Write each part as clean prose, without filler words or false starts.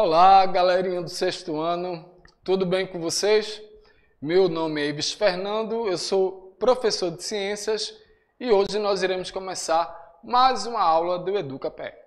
Olá, galerinha do sexto ano, tudo bem com vocês? Meu nome é Ives Fernando, eu sou professor de ciências e hoje nós iremos começar mais uma aula do EducaPé.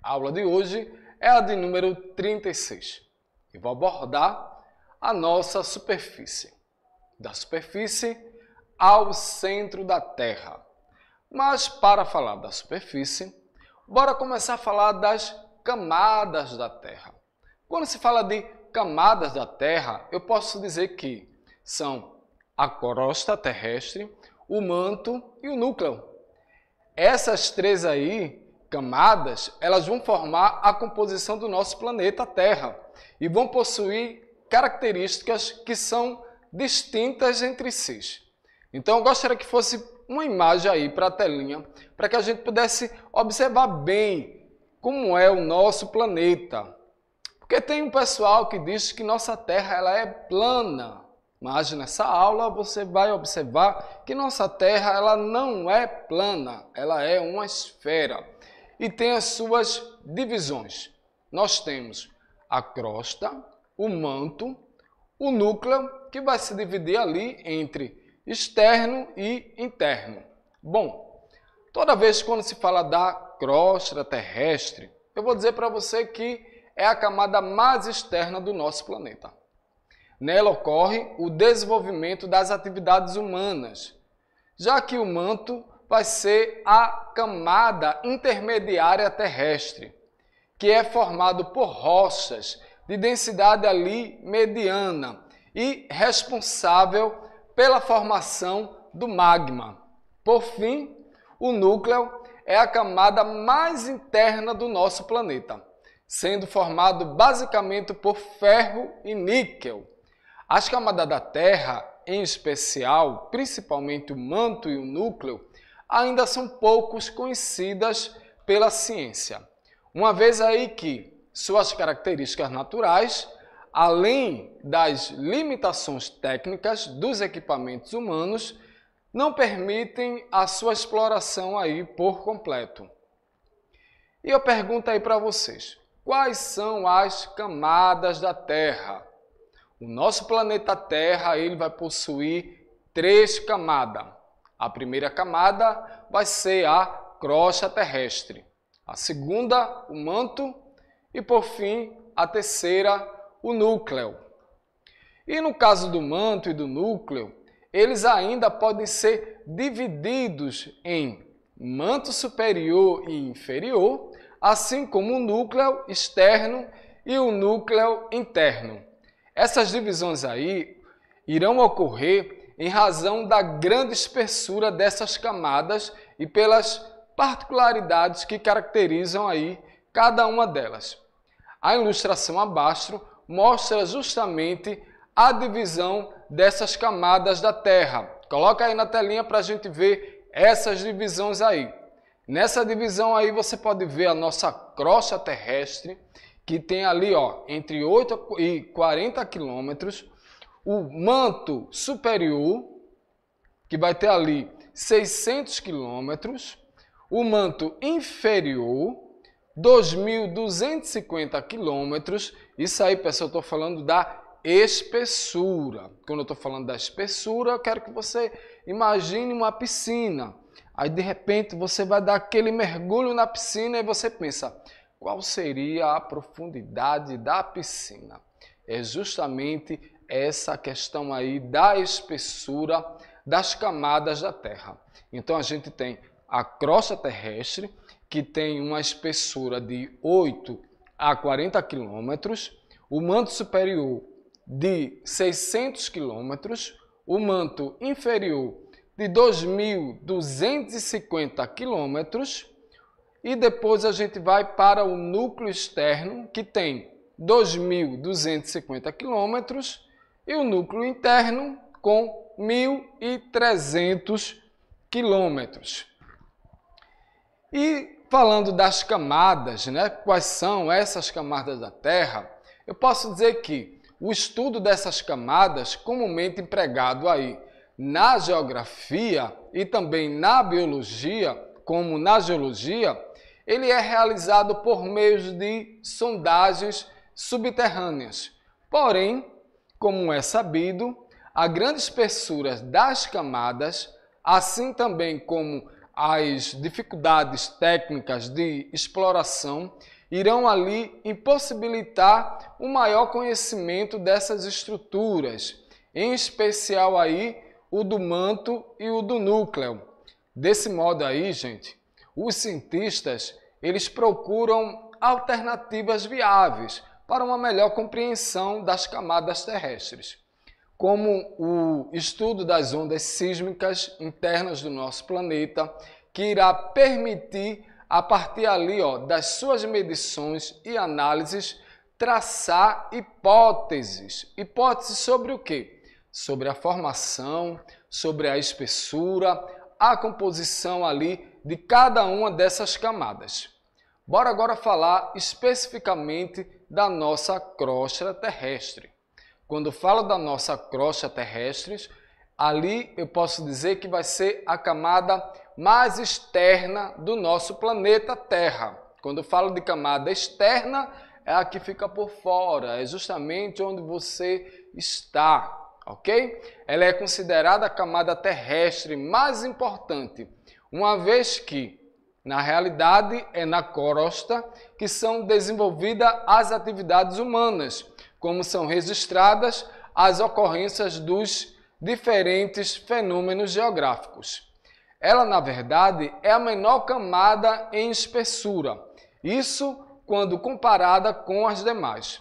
A aula de hoje é a de número 36 e vou abordar a nossa superfície, da superfície ao centro da Terra. Mas para falar da superfície, bora começar a falar das camadas da Terra. Quando se fala de camadas da Terra, eu posso dizer que são a crosta terrestre, o manto e o núcleo. Essas três aí, camadas, elas vão formar a composição do nosso planeta Terra e vão possuir características que são distintas entre si. Então eu gostaria que fosse uma imagem aí para a telinha, para que a gente pudesse observar bem como é o nosso planeta. Porque tem um pessoal que diz que nossa Terra ela é plana, mas nessa aula você vai observar que nossa Terra ela não é plana, ela é uma esfera e tem as suas divisões. Nós temos a crosta, o manto, o núcleo, que vai se dividir ali entre externo e interno. Bom, toda vez quando se fala da crosta terrestre, eu vou dizer para você que é a camada mais externa do nosso planeta. Nela ocorre o desenvolvimento das atividades humanas, já que o manto vai ser a camada intermediária terrestre, que é formado por rochas de densidade ali mediana e responsável pela formação do magma. Por fim, o núcleo é a camada mais interna do nosso planeta, sendo formado basicamente por ferro e níquel. As camadas da Terra, em especial, principalmente o manto e o núcleo, ainda são poucos conhecidas pela ciência, uma vez aí que suas características naturais, além das limitações técnicas dos equipamentos humanos, não permitem a sua exploração aí por completo. E eu pergunto aí para vocês, quais são as camadas da Terra? O nosso planeta Terra ele vai possuir três camadas. A primeira camada vai ser a crosta terrestre, a segunda, o manto e, por fim, a terceira, o núcleo. E no caso do manto e do núcleo, eles ainda podem ser divididos em manto superior e inferior, assim como o núcleo externo e o núcleo interno. Essas divisões aí irão ocorrer em razão da grande espessura dessas camadas e pelas particularidades que caracterizam aí cada uma delas. A ilustração abaixo mostra justamente a divisão dessas camadas da Terra. Coloca aí na telinha para a gente ver essas divisões aí. Nessa divisão aí você pode ver a nossa crosta terrestre, que tem ali entre 8 e 40 quilômetros. O manto superior, que vai ter ali 600 quilômetros. O manto inferior, 2.250 quilômetros. Isso aí, pessoal, eu estou falando da espessura. Quando eu estou falando da espessura, eu quero que você imagine uma piscina. Aí, de repente, você vai dar aquele mergulho na piscina e você pensa, qual seria a profundidade da piscina? É justamente essa questão aí da espessura das camadas da Terra. Então, a gente tem a crosta terrestre, que tem uma espessura de 8 a 40 quilômetros, o manto superior de 600 quilômetros, o manto inferior de 2.250 quilômetros e depois a gente vai para o núcleo externo, que tem 2.250 quilômetros e o núcleo interno com 1.300 quilômetros. E falando das camadas, né, quais são essas camadas da Terra, eu posso dizer que o estudo dessas camadas, comumente empregado aí na geografia e também na biologia, como na geologia, ele é realizado por meio de sondagens subterrâneas. Porém, como é sabido, a grande espessura das camadas, assim também como as dificuldades técnicas de exploração, irão ali impossibilitar um maior conhecimento dessas estruturas, em especial aí o do manto e o do núcleo. Desse modo aí, gente, os cientistas eles procuram alternativas viáveis para uma melhor compreensão das camadas terrestres, como o estudo das ondas sísmicas internas do nosso planeta, que irá permitir, a partir ali das suas medições e análises, traçar hipóteses. Hipóteses sobre o quê? Sobre a formação, sobre a espessura, a composição ali de cada uma dessas camadas. Bora agora falar especificamente da nossa crosta terrestre. Quando falo da nossa crosta terrestre, ali eu posso dizer que vai ser a camada mais externa do nosso planeta Terra. Quando eu falo de camada externa, é a que fica por fora, é justamente onde você está, ok? Ela é considerada a camada terrestre mais importante, uma vez que, na realidade, é na crosta que são desenvolvidas as atividades humanas, como são registradas as ocorrências dos diferentes fenômenos geográficos. Ela, na verdade, é a menor camada em espessura, isso quando comparada com as demais.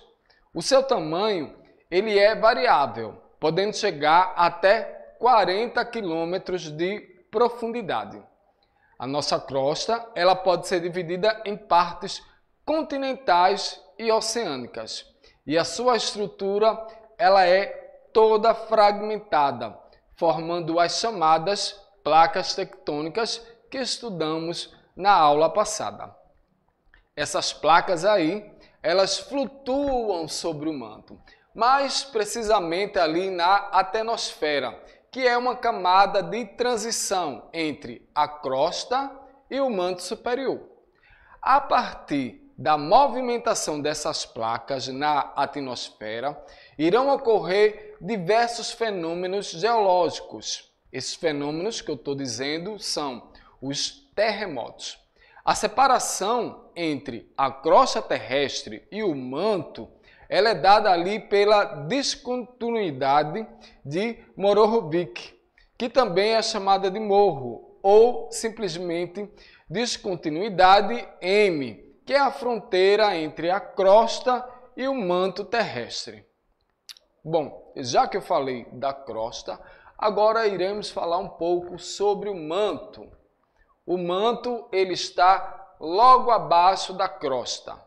O seu tamanho ele é variável, podendo chegar até 40 quilômetros de profundidade. A nossa crosta ela pode ser dividida em partes continentais e oceânicas, e a sua estrutura ela é toda fragmentada, formando as chamadas placas tectônicas que estudamos na aula passada. Essas placas aí, elas flutuam sobre o manto, mais precisamente ali na atenosfera, que é uma camada de transição entre a crosta e o manto superior. A partir da movimentação dessas placas na atmosfera, irão ocorrer diversos fenômenos geológicos. Esses fenômenos que eu estou dizendo são os terremotos. A separação entre a crosta terrestre e o manto ela é dada ali pela descontinuidade de Morovic, que também é chamada de morro, ou simplesmente descontinuidade M, que é a fronteira entre a crosta e o manto terrestre. Bom, já que eu falei da crosta, agora iremos falar um pouco sobre o manto. O manto ele está logo abaixo da crosta.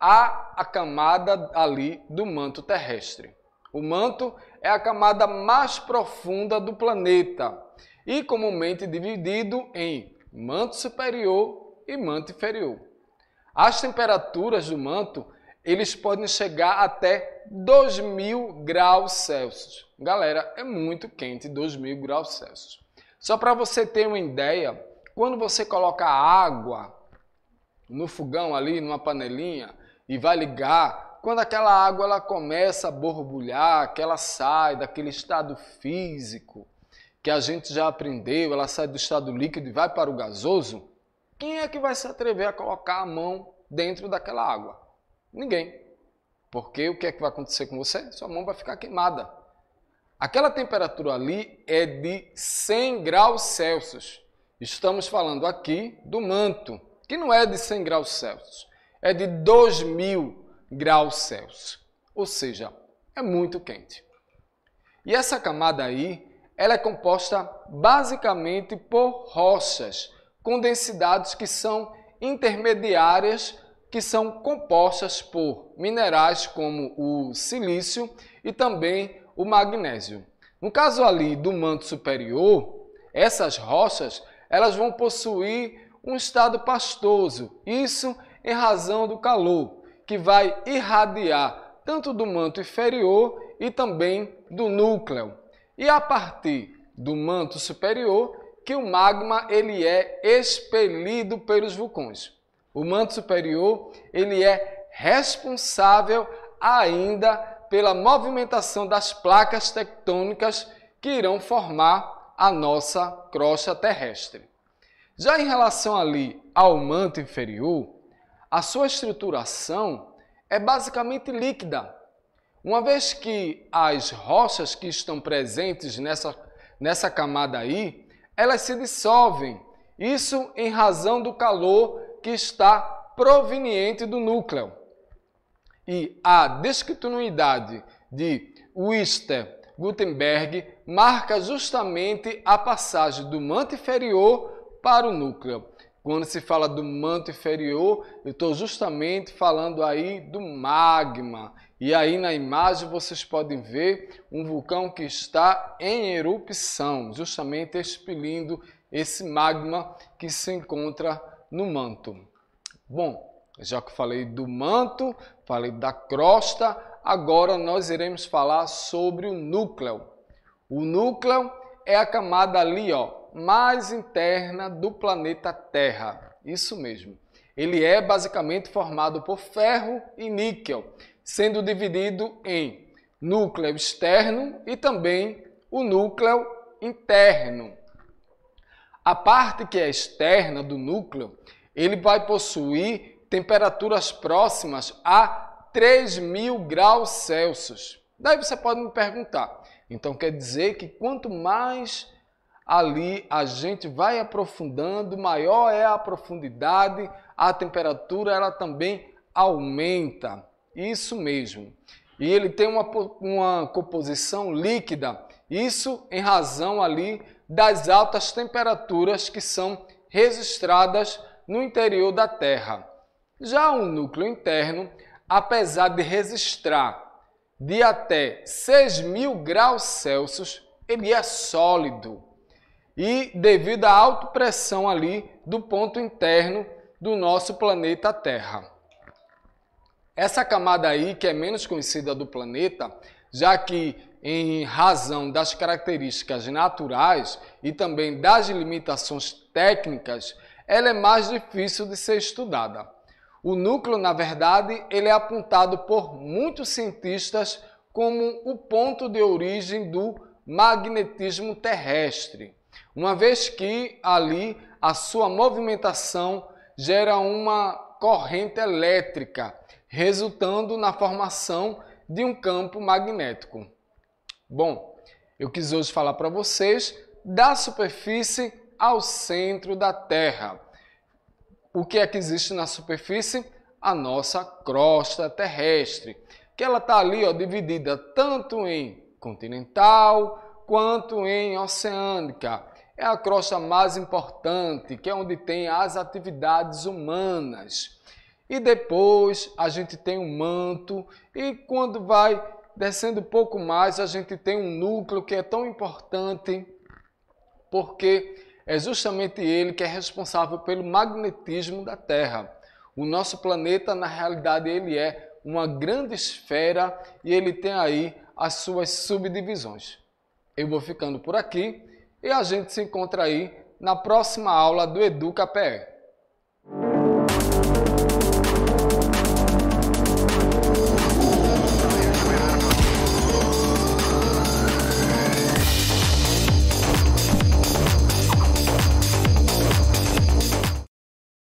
Há a camada ali do manto terrestre. O manto é a camada mais profunda do planeta e comumente dividido em manto superior e manto inferior. As temperaturas do manto eles podem chegar até 2.000 graus Celsius. Galera, é muito quente, 2.000 graus Celsius. Só para você ter uma ideia, quando você coloca água no fogão ali, numa panelinha, e vai ligar, quando aquela água ela começa a borbulhar, que ela sai daquele estado físico, que a gente já aprendeu, ela sai do estado líquido e vai para o gasoso, quem é que vai se atrever a colocar a mão dentro daquela água? Ninguém. Porque o que é que vai acontecer com você? Sua mão vai ficar queimada. Aquela temperatura ali é de 100 graus Celsius. Estamos falando aqui do manto, que não é de 100 graus Celsius, é de 2.000 graus Celsius. Ou seja, é muito quente. E essa camada aí, ela é composta basicamente por rochas com densidades que são intermediárias, que são compostas por minerais como o silício e também o magnésio. No caso ali do manto superior, essas rochas elas vão possuir um estado pastoso, isso em razão do calor, que vai irradiar tanto do manto inferior e também do núcleo. E a partir do manto superior, que o magma ele é expelido pelos vulcões. O manto superior ele é responsável ainda pela movimentação das placas tectônicas que irão formar a nossa crosta terrestre. Já em relação ali ao manto inferior, a sua estruturação é basicamente líquida, uma vez que as rochas que estão presentes nessa camada aí, elas se dissolvem, isso em razão do calor que está proveniente do núcleo. E a descontinuidade de Wister-Gutenberg marca justamente a passagem do manto inferior para o núcleo. Quando se fala do manto inferior, eu estou justamente falando aí do magma. E aí na imagem vocês podem ver um vulcão que está em erupção, justamente expelindo esse magma que se encontra no manto. Bom, já que eu falei do manto, falei da crosta, agora nós iremos falar sobre o núcleo. O núcleo é a camada ali, mais interna do planeta Terra. Isso mesmo. Ele é basicamente formado por ferro e níquel, sendo dividido em núcleo externo e também o núcleo interno. A parte que é externa do núcleo, ele vai possuir temperaturas próximas a 3.000 graus Celsius. Daí você pode me perguntar, então quer dizer que quanto mais ali a gente vai aprofundando, maior é a profundidade, a temperatura ela também aumenta. Isso mesmo. E ele tem uma composição líquida, isso em razão ali das altas temperaturas que são registradas no interior da Terra. Já o núcleo interno, apesar de registrar de até 6.000 graus Celsius, ele é sólido. E devido à alta pressão ali do ponto interno do nosso planeta Terra. Essa camada aí, que é menos conhecida do planeta, já que em razão das características naturais e também das limitações técnicas, ela é mais difícil de ser estudada. O núcleo, na verdade, ele é apontado por muitos cientistas como o ponto de origem do magnetismo terrestre, uma vez que ali a sua movimentação gera uma corrente elétrica, resultando na formação de um campo magnético. Bom, eu quis hoje falar para vocês da superfície ao centro da Terra. O que é que existe na superfície? A nossa crosta terrestre, que ela está ali dividida tanto em continental quanto em oceânica. É a crosta mais importante, que é onde tem as atividades humanas. E depois a gente tem um manto e quando vai descendo um pouco mais, a gente tem um núcleo que é tão importante porque é justamente ele que é responsável pelo magnetismo da Terra. O nosso planeta, na realidade, ele é uma grande esfera e ele tem aí as suas subdivisões. Eu vou ficando por aqui e a gente se encontra aí na próxima aula do EducaPE.